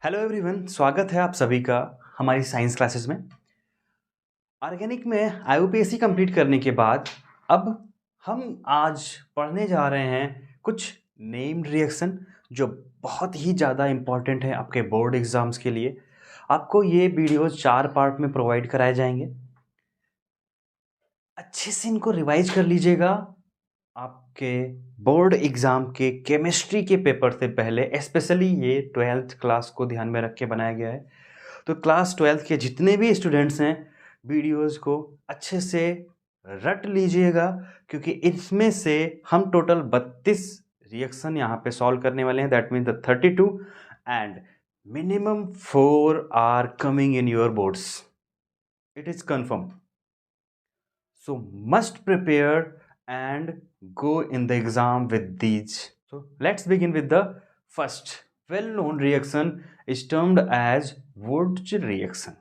Hello everyone, स्वागत है आप सभी का हमारी साइंस क्लासेस में। ऑर्गेनिक में आईयूपीएससी कंप्लीट करने के बाद अब हम आज पढ़ने जा रहे हैं कुछ नेम्ड रिएक्शन जो बहुत ही ज़्यादा इम्पॉर्टेंट है आपके बोर्ड एग्ज़ाम्स के लिए। आपको ये वीडियोस 4 पार्ट में प्रोवाइड कराए जाएंगे। अच्छे से इनको रिवाइज कर लीजिएगा। आपके बोर्ड एग्ज़ाम के केमिस्ट्री के पेपर से पहले, स्पेशली ये 12th क्लास को ध्यान में रख के बनाया गया है। तो क्लास 12th के जितने भी स्टूडेंट्स हैं, वीडियोस को अच्छे से रट लीजिएगा, क्योंकि इसमें से हम टोटल 32 रिएक्शन यहाँ पे सॉल्व करने वाले हैं। That means the 32 and minimum 4 are coming in your boards, it is confirm. So must prepare and go in the exam with these. So let's begin with the first well-known reaction is termed as Wurtz reaction.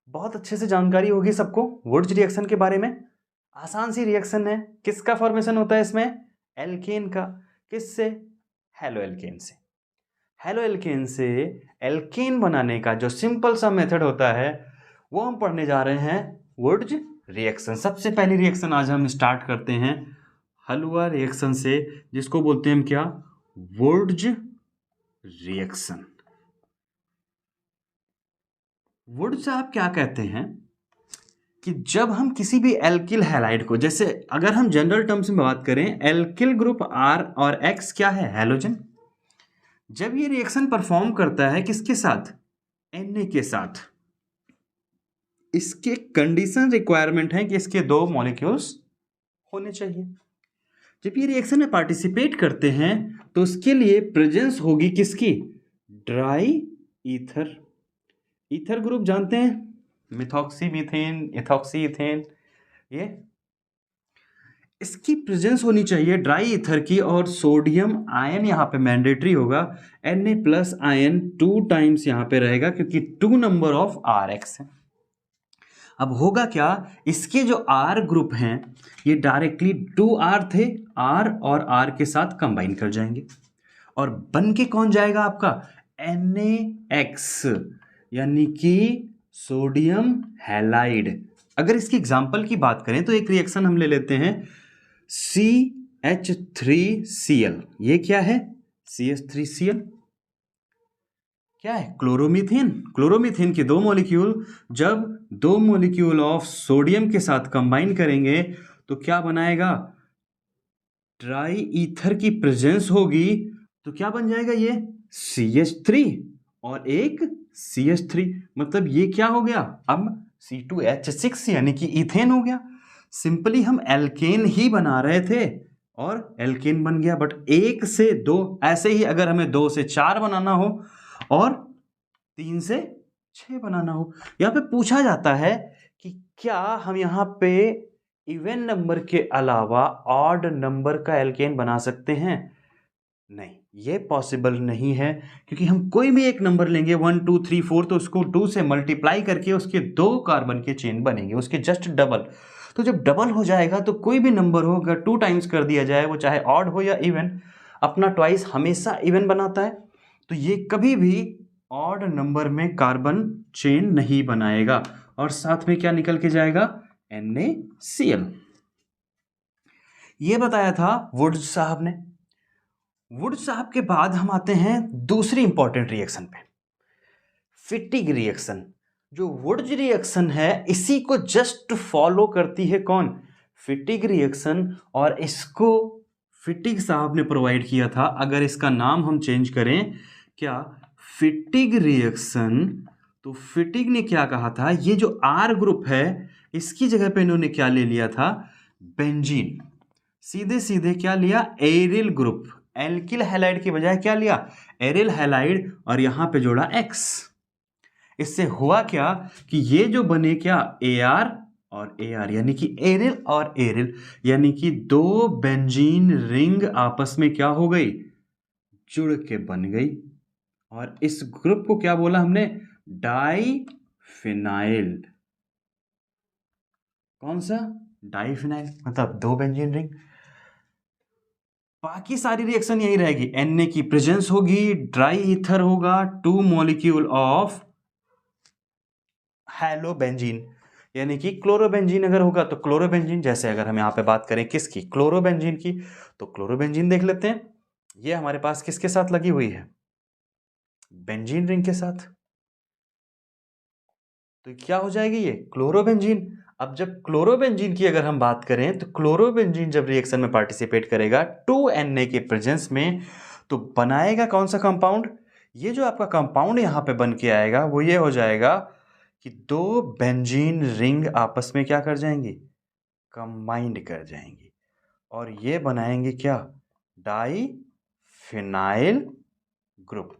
बहुत अच्छे से जानकारी होगी सबको Wurtz reaction के बारे में। आसान सी रिएक्शन है। किसका फॉर्मेशन होता है इसमें? एल्केन का। किससे? हेलो एल्केन से। हेलो एल्केन से एल्केन बनाने का जो सिंपल सा मेथड होता है वो हम पढ़ने जा रहे हैं, वुड्स रिएक्शन। सबसे पहली रिएक्शन आज हम स्टार्ट करते हैं हलवा रिएक्शन से, जिसको बोलते हैं हम क्या? Wurtz reaction. वुड्स साहब क्या कहते हैं कि जब हम किसी भी एल्किल हैलाइड को, जैसे अगर हम जनरल टर्म्स में बात करें, एल्किल ग्रुप आर और एक्स क्या है? हैलोजन। जब ये रिएक्शन परफॉर्म करता है किसके साथ? Na के साथ, इसके कंडीशन रिक्वायरमेंट है कि इसके 2 मॉलिक्यूल्स होने चाहिए। जब ये रिएक्शन में पार्टिसिपेट करते हैं तो उसके लिए प्रेजेंस होगी किसकी? Dry ether. ईथर ग्रुप जानते हैं, मिथॉक्सी मीथेन, इथॉक्सी इथेन, ये इसकी प्रेजेंस होनी चाहिए ड्राई ईथर की। और सोडियम आयन यहाँ पे मैंडेटरी होगा। Na प्लस आयन 2 टाइम्स यहाँ पे रहेगा, क्योंकि 2 नंबर ऑफ RX है। अब होगा क्या, इसके जो R ग्रुप हैं ये डायरेक्टली 2R थे, R और R के साथ कंबाइन कर जाएंगे और बन के कौन जाएगा आपका? NaX, यानी कि सोडियम हैलाइड। अगर इसकी एग्जांपल की बात करें तो एक रिएक्शन हम ले लेते हैं CH3Cl। ये क्या है? CH3Cl क्या है? क्लोरोमीथेन। क्लोरोमीथेन के 2 मॉलिक्यूल जब 2 मॉलिक्यूल ऑफ सोडियम के साथ कंबाइन करेंगे तो क्या बनाएगा? ट्राई ईथर की प्रेजेंस होगी तो क्या बन जाएगा? ये CH3 और एक CH3, मतलब ये क्या हो गया? अब C2H6 यानी कि इथेन हो गया। सिंपली हम एल्केन ही बना रहे थे और एल्केन बन गया। बट 1 से 2, ऐसे ही अगर हमें 2 से 4 बनाना हो और 3 से 6 बनाना हो, यहाँ पे पूछा जाता है कि क्या हम यहाँ पे इवन नंबर के अलावा ऑड नंबर का एल्केन बना सकते हैं? नहीं, ये पॉसिबल नहीं है, क्योंकि हम कोई भी एक नंबर लेंगे 1 2 3 4 तो उसको 2 से मल्टीप्लाई करके उसके 2 कार्बन के चेन बनेंगे, उसके जस्ट डबल। तो जब डबल हो जाएगा तो कोई भी नंबर हो, अगर 2 टाइम्स कर दिया जाए, वो चाहे ऑड हो या इवन, अपना ट्वाइस हमेशा इवन बनाता है। तो ये कभी भी ऑड नंबर में कार्बन चेन नहीं बनाएगा और साथ में क्या निकल के जाएगा? NaCl। ये बताया था वुड्स साहब ने। वुड्स साहब के बाद हम आते हैं दूसरी इंपॉर्टेंट रिएक्शन पे, फिटिग रिएक्शन। जो वुड्स रिएक्शन है इसी को जस्ट फॉलो करती है कौन? फिटिग रिएक्शन। और इसको फिटिग साहब ने प्रोवाइड किया था। अगर इसका नाम हम चेंज करें, क्या? फिटिग रिएक्शन। तो फिटिग ने क्या कहा था? ये जो R ग्रुप है इसकी जगह पे इन्होंने क्या ले लिया था? बेंजीन। सीधे सीधे क्या लिया? Aryl group. एल्किल हैलाइड की बजाय क्या लिया? एरिल हैलाइड, और यहां पे जोड़ा X। इससे हुआ क्या कि ये जो बने क्या? AR और AR, यानी कि एरिल और एरिल, यानी कि 2 बेंजीन रिंग आपस में क्या हो गई? जुड़ के बन गई। और इस ग्रुप को क्या बोला हमने? डाइफिनाइल। कौन सा? डाइफिनाइल, मतलब 2 बेंजीन रिंग। बाकी सारी रिएक्शन यही रहेगी, Na की प्रेजेंस होगी, ड्राई ईथर होगा, 2 मॉलिक्यूल ऑफ हैलोबेंजीन, यानी कि क्लोरोबेंजीन अगर होगा तो क्लोरोबेंजीन। जैसे अगर हम यहाँ पे बात करें किसकी, क्लोरोबेंजीन की, तो क्लोरोबेंजीन देख लेते हैं। ये हमारे पास किसके साथ लगी हुई है, बेंजीन रिंग के साथ, तो क्या हो जाएगी ये क्लोरोबेंजीन। अब जब क्लोरोबेंजीन की अगर हम बात करें तो क्लोरोबेंजीन जब रिएक्शन में पार्टिसिपेट करेगा 2Na के प्रेजेंस में, तो बनाएगा कौन सा कंपाउंड, ये जो आपका कंपाउंड यहां पे बन के आएगा वो ये हो जाएगा कि 2 बेंजीन रिंग आपस में क्या कर जाएंगी, कंबाइंड कर जाएंगी, और ये बनाएंगे क्या, डाई फिनाइल ग्रुप,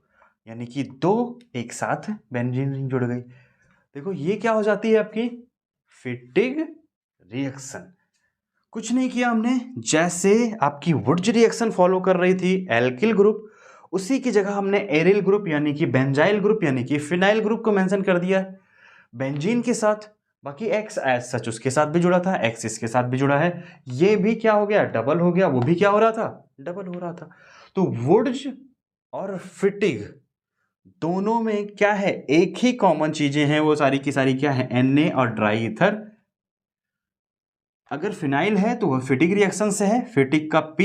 यानी कि 2 एक साथ बेंजीन रिंग जुड़ गई। देखो ये क्या हो जाती है आपकी फिटिग रिएक्शन। कुछ नहीं किया हमने, जैसे आपकी वुड्ज रिएक्शन फॉलो कर रही थी एल्किल ग्रुप, उसी की जगह हमने एरिल ग्रुप यानी कि बेंजाइल ग्रुप यानी कि फिनाइल ग्रुप को मेंशन कर दिया बेंजीन के साथ। बाकी एक्स एज सच उसके साथ भी जुड़ा था, एक्स इसके साथ भी जुड़ा है, ये भी क्या हो गया, डबल हो गया, वो भी क्या हो रहा था, डबल हो रहा था। तो वुड्ज और फिटिग दोनों में क्या है, एक ही कॉमन चीजें हैं, वो सारी की सारी क्या है, Na और ड्राई ईथर। अगर फिनाइल है तो वह फिटिक रिएक्शन से है, फिटिक का P,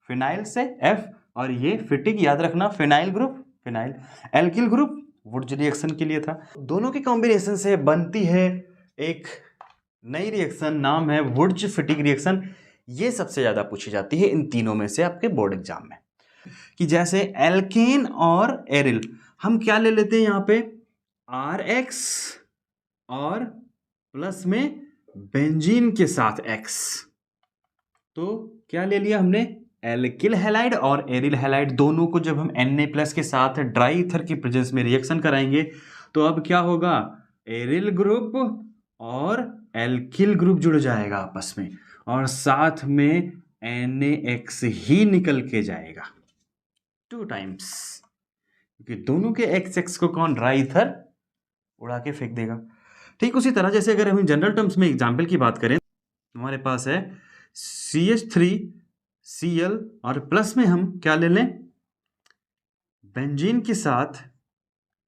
फिनाइल से F, और ये फिटिक याद रखना phenyl group, phenyl. Alkyl group Wurtz reaction के लिए था। दोनों के कॉम्बिनेशन से बनती है एक नई रिएक्शन, नाम है वुड्ज फिटिक रिएक्शन। ये सबसे ज्यादा पूछी जाती है इन तीनों में से आपके बोर्ड एग्जाम में, कि जैसे एल्केन और एरिल, हम क्या ले लेते हैं यहाँ पे RX और प्लस में बेंजीन के साथ X, तो क्या ले लिया हमने, एल्किल हैलाइड और एरिल हैलाइड, दोनों को जब हम Na प्लस के साथ ड्राई ईथर की प्रेजेंस में रिएक्शन कराएंगे तो अब क्या होगा, एरिल ग्रुप और एल्किल ग्रुप जुड़ जाएगा आपस में, और साथ में NaX ही निकल के जाएगा 2 टाइम्स, क्योंकि दोनों के XX को कौन, ड्राई ईथर उड़ा के फेंक देगा। ठीक उसी तरह जैसे अगर हम जनरल टर्म्स में एग्जाम्पल की बात करें, हमारे पास है CH3Cl और प्लस में हम क्या ले लें, बेंजीन के साथ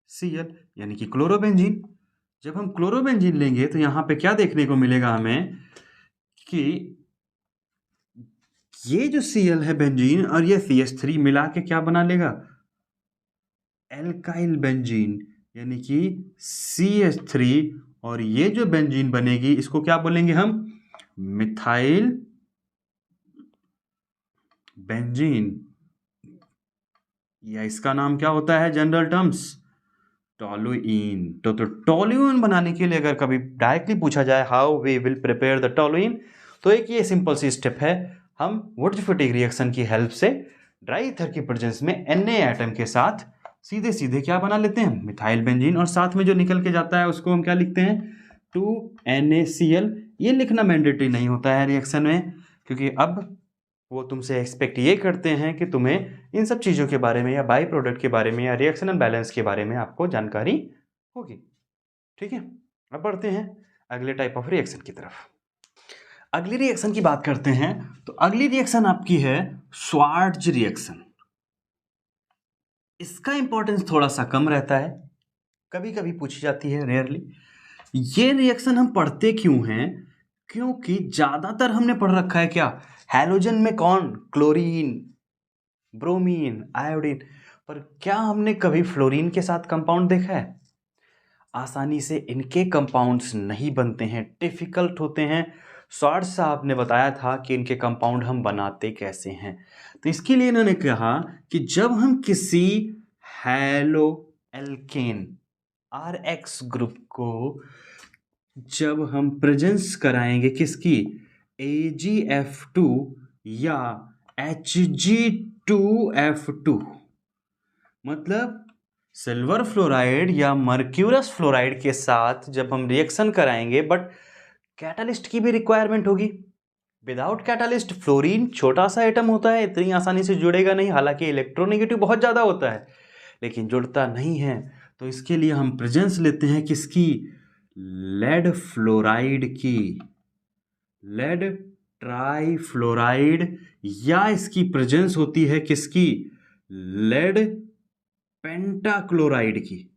Cl यानी कि क्लोरोबेंजीन। जब हम क्लोरोबेंजीन लेंगे तो यहां पे क्या देखने को मिलेगा हमें कि ये जो Cl है बेंजीन और ये CH3 मिला के क्या बना लेगा, एल्काइल बेंजीन, यानी कि CH3, और ये जो बेंजीन बनेगी इसको क्या बोलेंगे हम, मिथाइल बेंजीन, या इसका नाम क्या होता है जनरल टर्म्स, टोलुइन। तो टोलुइन बनाने के लिए अगर कभी डायरेक्टली पूछा जाए how we will prepare the toluene, तो एक ये सिंपल सी स्टेप है, हम वुड्ज फिटिक रिएक्शन की हेल्प से ड्राई ईथर की प्रेजेंस में Na एटम के साथ सीधे सीधे क्या बना लेते हैं, मिथाइल बेंजीन, और साथ में जो निकल के जाता है उसको हम क्या लिखते हैं, 2NaCl। ये लिखना मैंडेटरी नहीं होता है रिएक्शन में, क्योंकि अब वो तुमसे एक्सपेक्ट ये करते हैं कि तुम्हें इन सब चीज़ों के बारे में या बाई प्रोडक्ट के बारे में या रिएक्शनल बैलेंस के बारे में आपको जानकारी होगी। ठीक है, अब बढ़ते हैं अगले टाइप ऑफ रिएक्शन की तरफ। अगली रिएक्शन की बात करते हैं, तो अगली रिएक्शन आपकी है श्वार्ट्ज रिएक्शन। इसका इंपॉर्टेंस थोड़ा सा कम रहता है, कभी कभी पूछी जाती है, रेयरली। ये रिएक्शन हम पढ़ते क्यों हैं, क्योंकि ज्यादातर हमने पढ़ रखा है क्या, हैलोजन में कौन, क्लोरीन, ब्रोमीन, आयोडीन, पर क्या हमने कभी फ्लोरीन के साथ कंपाउंड देखा है, आसानी से इनके कंपाउंड्स नहीं बनते हैं, डिफिकल्ट होते हैं। श्वार्ट्ज साहब ने बताया था कि इनके कंपाउंड हम बनाते कैसे हैं, तो इसके लिए इन्होंने कहा कि जब हम किसी हैलो एल्केन RX ग्रुप को जब हम प्रेजेंस कराएंगे किसकी, AgF2 या Hg2F2, मतलब सिल्वर फ्लोराइड या मर्क्यूरस फ्लोराइड के साथ जब हम रिएक्शन कराएंगे, बट कैटालिस्ट की भी रिक्वायरमेंट होगी। विदाउट कैटालिस्ट फ्लोरीन छोटा सा एटम होता है, इतनी आसानी से जुड़ेगा नहीं, हालांकि इलेक्ट्रोनेगेटिव बहुत ज़्यादा होता है लेकिन जुड़ता नहीं है। तो इसके लिए हम प्रेजेंस लेते हैं किसकी, लेड फ्लोराइड की, लेड ट्राई फ्लोराइड या इसकी प्रेजेंस होती है किसकी, लेड पेंटाक्लोराइड की,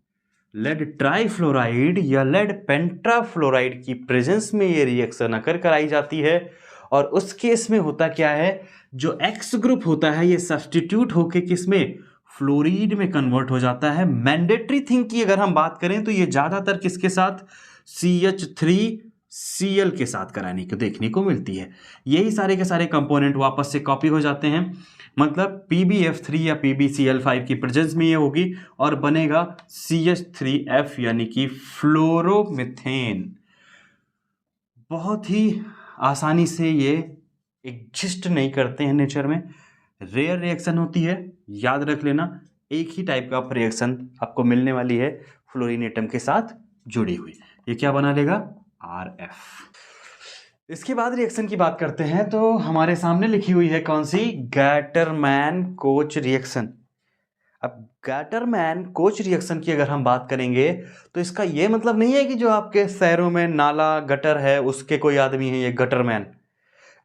लेड ट्राइफ्लोराइड या लेड पेंटाफ्लोराइड की प्रेजेंस में ये रिएक्शन अकर कराई जाती है। और उस केस में होता क्या है, जो एक्स ग्रुप होता है ये सब्स्टिट्यूट होके किसमें, फ्लोरीड में कन्वर्ट हो जाता है। मैंडेटरी थिंग की अगर हम बात करें तो ये ज़्यादातर किसके साथ, CH3Cl के साथ कराने को देखने को मिलती है। यही सारे के सारे कंपोनेंट वापस से कॉपी हो जाते हैं, मतलब PbF3 या PbCl5 की प्रेजेंस में ये होगी और बनेगा CH3F यानी कि फ्लोरोमीथेन। बहुत ही आसानी से ये एग्जिस्ट नहीं करते हैं नेचर में, रेयर रिएक्शन होती है, याद रख लेना। एक ही टाइप का रिएक्शन आपको मिलने वाली है फ्लोरीन एटम के साथ जुड़ी हुई। ये क्या बना लेगा, RF। इसके बाद रिएक्शन की बात करते हैं तो हमारे सामने लिखी हुई है कौन सी, गैटरमैन कोच रिएक्शन। अब गैटरमैन कोच रिएक्शन की अगर हम बात करेंगे तो इसका ये मतलब नहीं है कि जो आपके शहरों में नाला गटर है उसके कोई आदमी है ये गटरमैन,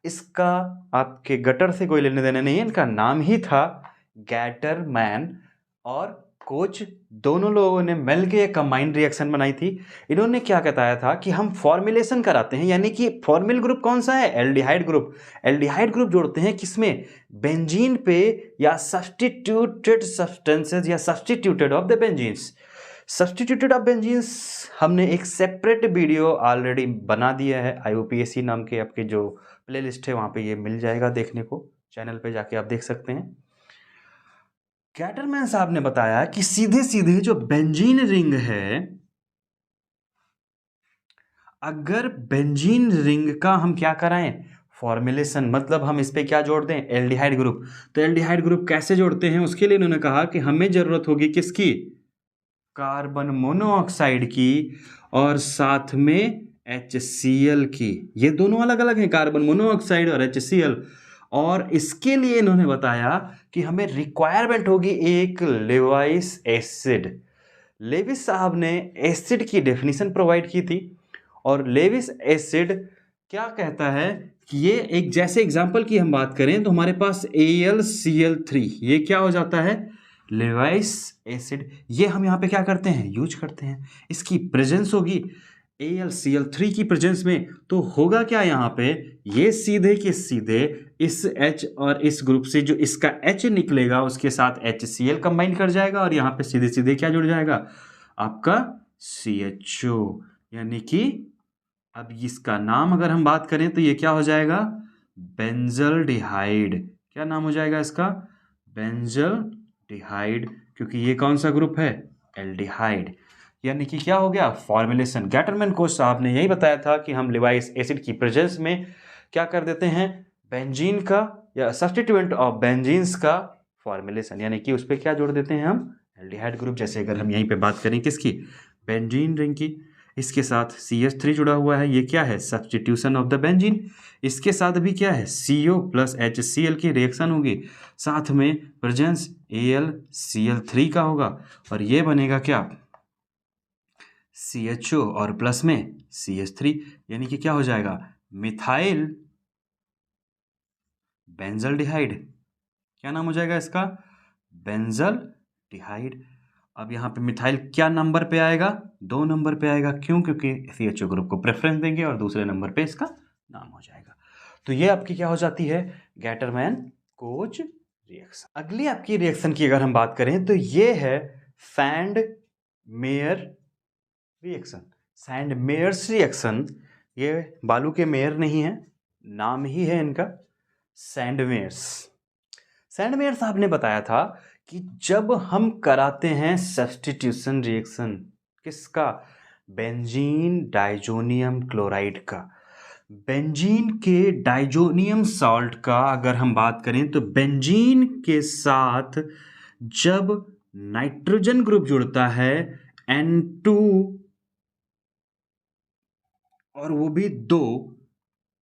इसका आपके गटर से कोई लेने देने नहीं है। इनका नाम ही था गैटरमैन और कोच, दोनों लोगों ने मिल के एक कंबाइंड रिएक्शन बनाई थी। इन्होंने क्या बताया था कि हम फॉर्मुलेशन कराते हैं, यानी कि फॉर्मल ग्रुप कौन सा है, एल्डिहाइड ग्रुप। एल्डिहाइड ग्रुप जोड़ते हैं किसमें, बेंजीन पे, या सब्स्टिट्यूटेड सब्सटेंसेस या substituted of the benzenes. Substituted of benzenes हमने एक सेपरेट वीडियो ऑलरेडी बना दिया है, IUPAC नाम के आपके जो प्लेलिस्ट है वहाँ पे ये मिल जाएगा देखने को, चैनल पे जाके आप देख सकते हैं। गैटरमैन साहब ने बताया कि सीधे सीधे जो बेंजीन रिंग है, अगर बेंजीन रिंग का हम क्या कराएं, फॉर्मुलेशन, मतलब हम इस पे क्या जोड़ दें, एल्डिहाइड ग्रुप। तो एल्डिहाइड ग्रुप कैसे जोड़ते हैं, उसके लिए उन्होंने कहा कि हमें जरूरत होगी किसकी, कार्बन मोनोऑक्साइड की और साथ में HCl की। ये दोनों अलग अलग हैं, कार्बन मोनोऑक्साइड और HCl। और इसके लिए इन्होंने बताया कि हमें रिक्वायरमेंट होगी एक लेवाइस एसिड। लेविस साहब ने एसिड की डेफिनेशन प्रोवाइड की थी और लेविस एसिड क्या कहता है कि ये एक, जैसे एग्जांपल की हम बात करें तो हमारे पास AlCl3, ये क्या हो जाता है, लेवाइस एसिड। ये हम यहाँ पे क्या करते हैं, यूज करते हैं। इसकी प्रेजेंस होगी AlCl3 की प्रेजेंस में, तो होगा क्या यहाँ पे, ये सीधे के सीधे इस H और इस ग्रुप से जो इसका H निकलेगा उसके साथ HCl कंबाइन कर जाएगा और यहाँ पे सीधे सीधे क्या जुड़ जाएगा, आपका CHO। यानी कि अब इसका नाम अगर हम बात करें तो ये क्या हो जाएगा, बेंजल्डिहाइड। क्या नाम हो जाएगा इसका, बेंजल्डिहाइड, क्योंकि ये कौन सा ग्रुप है, एल्डिहाइड। यानी कि क्या हो गया, फॉर्मुलेशन। गैटरमैन कोच साहब ने यही बताया था कि हम लेवाइस एसिड की प्रेजेंस में क्या कर देते हैं, बेंजीन का या सब्स्टिट्यूएंट ऑफ बेंजीन्स का फॉर्मुलेशन, यानी कि उस पर क्या जोड़ देते हैं हम, एल्डिहाइड ग्रुप। जैसे अगर हम यहीं पे बात करें किसकी, बेंजीन रिंग की, इसके साथ CH3 जुड़ा हुआ है, ये क्या है, सब्स्टिट्यूशन ऑफ द बेंजीन। इसके साथ भी क्या है, CO प्लस HCl की रिएक्शन होगी, साथ में प्रेजेंस AlCl3 का होगा और ये बनेगा क्या, CHO और प्लस में CH3, यानी कि क्या हो जाएगा, मिथाइल बेंजल्डिहाइड। क्या नाम हो जाएगा इसका, बेंजल्डिहाइड। अब यहाँ पे मिथाइल क्या नंबर पे आएगा, 2 नंबर पे आएगा। क्यों, क्योंकि CHO ग्रुप को प्रेफरेंस देंगे और दूसरे नंबर पे इसका नाम हो जाएगा। तो ये आपकी क्या हो जाती है, गैटरमैन कोच रिएक्शन। अगली आपकी रिएक्शन की अगर हम बात करें तो ये है Sandmeyer reaction. Sandmeyer's reaction, ये बालू के मेयर नहीं है, नाम ही है इनका सैंड मेयर्स। सैंड मेयर साहब ने बताया था कि जब हम कराते हैं सब्स्टिट्यूशन रिएक्शन, किसका, बेंजीन डाइजोनियम क्लोराइड का, बेंजीन के डाइजोनियम सॉल्ट का अगर हम बात करें तो बेंजीन के साथ जब नाइट्रोजन ग्रुप जुड़ता है N2 और वो भी 2,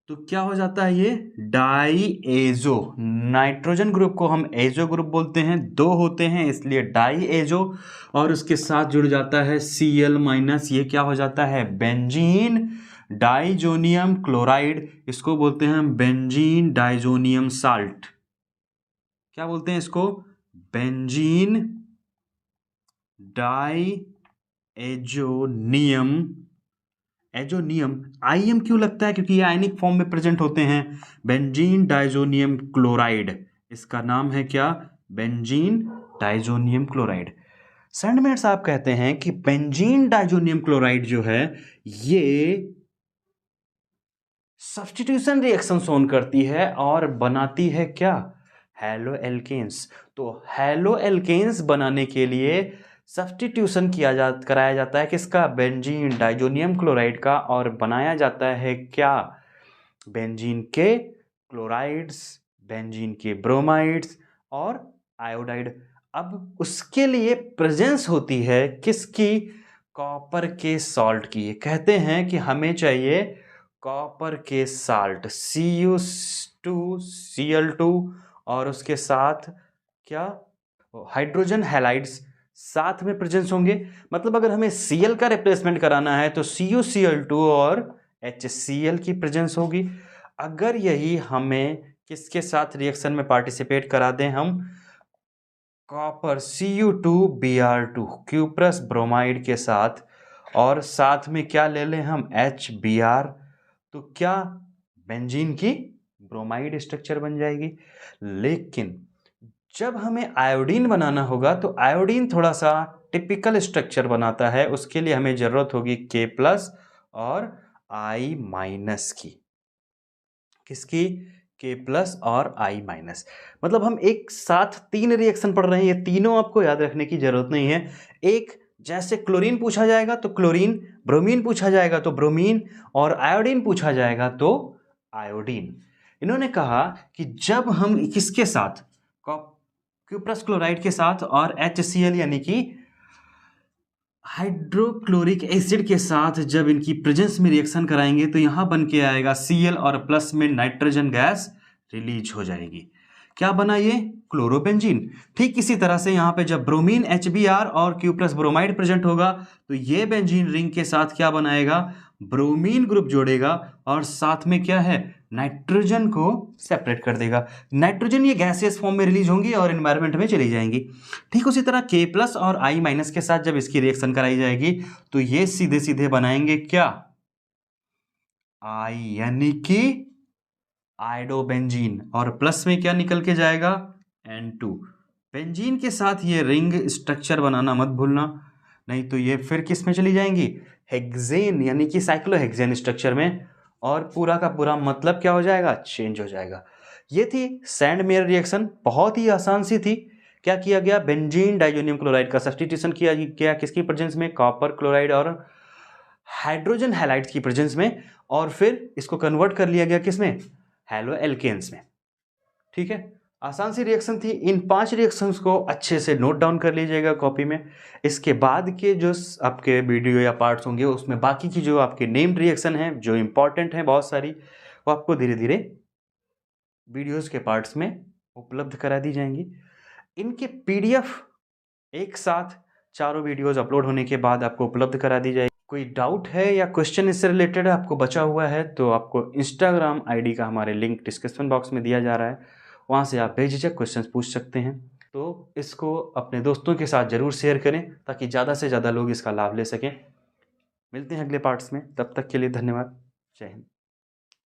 तो क्या हो जाता है, ये डाईएजो। नाइट्रोजन ग्रुप को हम एजो ग्रुप बोलते हैं, 2 होते हैं इसलिए डाईएजो, और उसके साथ जुड़ जाता है Cl माइनस, ये क्या हो जाता है, बेंजीन डाइजोनियम क्लोराइड। इसको बोलते हैं हम बेंजीन डाइजोनियम साल्ट। क्या बोलते हैं इसको? Benzene diazonium. एजोनियम, आईएम क्यों लगता है? क्योंकि ये आयनिक फॉर्म में प्रेजेंट होते हैं। बेंजीन डाइजोनियम क्लोराइड, इसका नाम है क्या? Benzene diazonium chloride. सैंडमैन साहब कहते हैं कि बेंजीन डाइजोनियम क्लोराइड जो है ये सब्स्टिट्यूशन रिएक्शन शोन करती है और बनाती है क्या? Haloalkanes. तो हैलो एल्केन्स बनाने के लिए सब्स्टिट्यूशन कराया जाता है किसका? बेंजीन डाइजोनियम क्लोराइड का, और बनाया जाता है क्या? बेंजीन के क्लोराइड्स, बेंजीन के ब्रोमाइड्स और आयोडाइड। अब उसके लिए प्रेजेंस होती है किसकी? कॉपर के सॉल्ट की। कहते हैं कि हमें चाहिए कॉपर के साल्ट CuO2Cl2 और उसके साथ क्या? हाइड्रोजन हैलाइड्स साथ में प्रेजेंस होंगे। मतलब अगर हमें Cl का रिप्लेसमेंट कराना है तो CuCl2 और HCl की प्रेजेंस होगी। अगर यही हमें किसके साथ रिएक्शन में पार्टिसिपेट करा दें? हम कॉपर Cu2Br2 क्यूप्रस ब्रोमाइड के साथ, और साथ में क्या ले लें हम? HBr, तो क्या बेंजीन की ब्रोमाइड स्ट्रक्चर बन जाएगी। लेकिन जब हमें आयोडीन बनाना होगा तो आयोडीन थोड़ा सा टिपिकल स्ट्रक्चर बनाता है। उसके लिए हमें जरूरत होगी K+ और I- की। किसकी? K+ और I-। मतलब हम एक साथ 3 रिएक्शन पढ़ रहे हैं, ये तीनों आपको याद रखने की जरूरत नहीं है। एक जैसे क्लोरीन पूछा जाएगा तो क्लोरीन, ब्रोमीन पूछा जाएगा तो ब्रोमीन, और आयोडीन पूछा जाएगा तो आयोडीन। इन्होंने कहा कि जब हम किसके साथ? क्यूप्रस क्लोराइड के साथ और HCl यानी कि हाइड्रोक्लोरिक एसिड के साथ जब इनकी प्रेजेंस में रिएक्शन कराएंगे तो यहां बन के आएगा Cl और प्लस में नाइट्रोजन गैस रिलीज हो जाएगी। क्या बना ये? क्लोरोबेंजीन। ठीक इसी तरह से यहां पे जब ब्रोमीन HBr और Q+ ब्रोमाइड प्रेजेंट होगा तो ये बेंजीन रिंग के साथ क्या बनाएगा? ब्रोमीन ग्रुप जोड़ेगा और साथ में क्या है? नाइट्रोजन को सेपरेट कर देगा। नाइट्रोजन ये गैसियस फॉर्म में रिलीज होंगी और एनवायरमेंट में चली जाएंगी। ठीक उसी तरह K+ और I- के साथ जब इसकी रिएक्शन कराई जाएगी तो ये सीधे सीधे बनाएंगे क्या? I यानी कि आइडोबेंजीन, और प्लस में क्या निकल के जाएगा? N2। बेंजीन के साथ ये रिंग स्ट्रक्चर बनाना मत भूलना, नहीं तो ये फिर किस में चली जाएंगी? हेक्सेन यानी कि साइक्लोहेक्सेन स्ट्रक्चर में, और पूरा का पूरा मतलब क्या हो जाएगा? चेंज हो जाएगा। ये थी सैंडमेयर रिएक्शन, बहुत ही आसान सी थी। क्या किया गया? बेंजीन डाइजोनियम क्लोराइड का सब्स्टिट्यूशन किया गया किसकी प्रेजेंस में? कॉपर क्लोराइड और हाइड्रोजन हैलाइड्स की प्रेजेंस में, और फिर इसको कन्वर्ट कर लिया गया किसमें? हैलो एल्केन्स में। ठीक है, आसान सी रिएक्शन थी। इन 5 रिएक्शंस को अच्छे से नोट डाउन कर लीजिएगा कॉपी में। इसके बाद के जो आपके वीडियो या पार्ट्स होंगे उसमें बाकी की जो आपके नेम्ड रिएक्शन हैं जो इंपॉर्टेंट हैं बहुत सारी, वो आपको धीरे धीरे वीडियोस के पार्ट्स में उपलब्ध करा दी जाएंगी। इनके PDF एक साथ चारों वीडियोस अपलोड होने के बाद आपको उपलब्ध करा दी जाएगी। कोई डाउट है या क्वेश्चन इससे रिलेटेड आपको बचा हुआ है तो आपको इंस्टाग्राम ID का हमारे लिंक डिस्क्रिप्शन बॉक्स में दिया जा रहा है, वहाँ से आप बेझिझक क्वेश्चंस पूछ सकते हैं। तो इसको अपने दोस्तों के साथ ज़रूर शेयर करें ताकि ज़्यादा से ज़्यादा लोग इसका लाभ ले सकें। मिलते हैं अगले पार्ट्स में, तब तक के लिए धन्यवाद। जय हिंद।